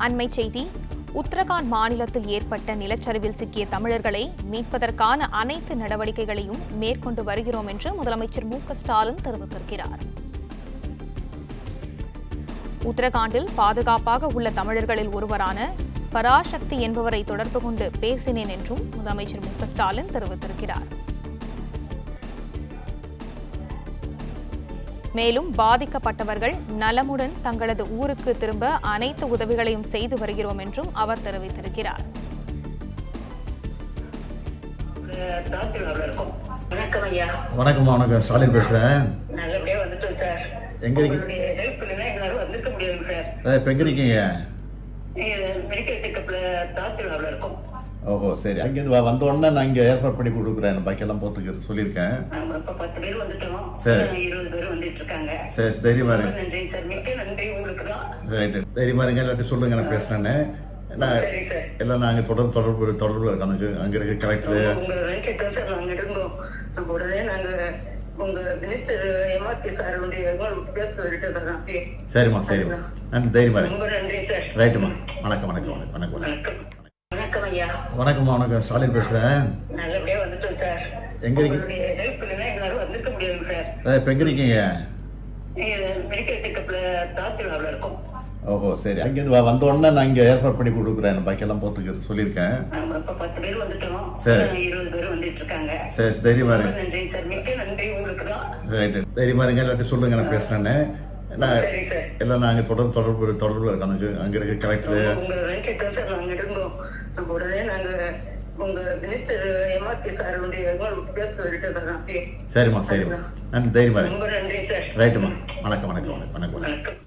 அண்மை செய்தி. உத்தரகாண்ட் மாநிலத்தில் ஏற்பட்ட நிலச்சரிவில் சிக்கிய தமிழர்களை மீட்பதற்கான அனைத்து நடவடிக்கைகளையும் மேற்கொண்டு வருகிறோம் என்று முதலமைச்சர் மு.க.ஸ்டாலின் தெரிவித்திருக்கிறார். உத்தரகாண்டில் பாதுகாப்பாக உள்ள தமிழர்களில் ஒருவரான பராசக்தி என்பவரை தொடர்பு கொண்டு பேசினேன் என்றும் முதலமைச்சர் மு.க.ஸ்டாலின் தெரிவித்திருக்கிறார். மேலும் பாதிக்கப்பட்டவர்கள் நலமுடன் தங்களது ஊருக்கு திரும்ப அனைத்து உதவிகளையும் செய்து வருகிறோம் என்றும் அவர் தெரிவித்திருக்கிறார். வணக்கம் ஐயா. வணக்கம் ஸ்டாலின் பேசுறேன். நல்லபடியா வந்துட்டோம் சார். எங்க இருக்கீங்க? ஹெல்ப் இல்லைன்னா எங்களால வந்துக்க முடியாது சார். இப்ப எங்க இருக்கீங்க? மெடிக்கல் செக்அப்ல தாசில்தார்ல இருக்கோம். ஓஹோ, சரி. அங்கிருந்து வந்த உடனே நான் இங்க ஏற்பாடு பண்ணி கொடுக்குறேன். பாக்கியெல்லாம் போத்துக்கு சொல்லியிருக்கேன். நம்ம இப்ப 10 பேர் வந்துட்டோம். சரி. 20 பேர் வந்துட்டு இருக்காங்க. சரி, தைரியமா இருங்க. நன்றி சார், மிக்க நன்றி உங்களுக்கு தான். ரைட்டு, தைரியமா இருங்க. எல்லாத்தையும் சொல்லுங்க, நான் பேசுறேன்னு. சரி சார். எல்லாம் நாங்க தொடர்பு இருக்காங்க. அங்க இருக்க கலெக்டர் உங்க நினைச்சிட்டு சார் நாங்க இருந்தோம். நம்ம உடனே நாங்க உங்க மினிஸ்டர் எம்ஆர்பி சார் பேச சொல்லிட்டு சார். சரிம்மா, சரிம்மா. தைரியமா இருங்க. ரொம்ப நன்றி சார். ரைட்டுமா. வணக்கம். வணக்கம் ஐயா. வணக்கம் ஸ்டாலின் பேசுறேன். நல்லபடியா வந்துட்டோம் சார். எங்க இருக்கீங்க? ஹெல்ப் இல்லைன்னா எங்களால வந்துக்க முடியாது சார். இப்ப எங்க இருக்கீங்க? மெடிக்கல் செக்அப்ல தாசில்தார்ல இருக்கோம். ஓஹோ, சரி. அங்கிருந்து வந்த உடனே நான் இங்க ஏற்பாடு பண்ணி கொடுக்குறேன். பாக்கியெல்லாம் போத்துக்கு சொல்லியிருக்கேன். நம்ம இப்ப 10 பேர் வந்துட்டோம். சரி. 20 பேர் வந்துட்டு இருக்காங்க. சரி, தைரியமா இருங்க. நன்றி சார், மிக்க நன்றி உங்களுக்கு தான். ரைட்டு, தைரியமா இருங்க. எல்லாத்தையும் சொல்லுங்க, நான் பேசுறேன்னு. சரி சார். எல்லாம் நாங்க தொடர்பு இருக்காங்க. அங்க இருக்க கலெக்டர் உங்க நினைச்சிட்டு சார் நாங்க இருந்தோம். நம்ம உடனே நாங்க உங்க மினிஸ்டர் எம்ஆர்பி சார் பேச சொல்லிட்டு சார். சரிம்மா, தைரியமா இருங்க. ரொம்ப நன்றி சார். ரைட்டுமா. வணக்கம்.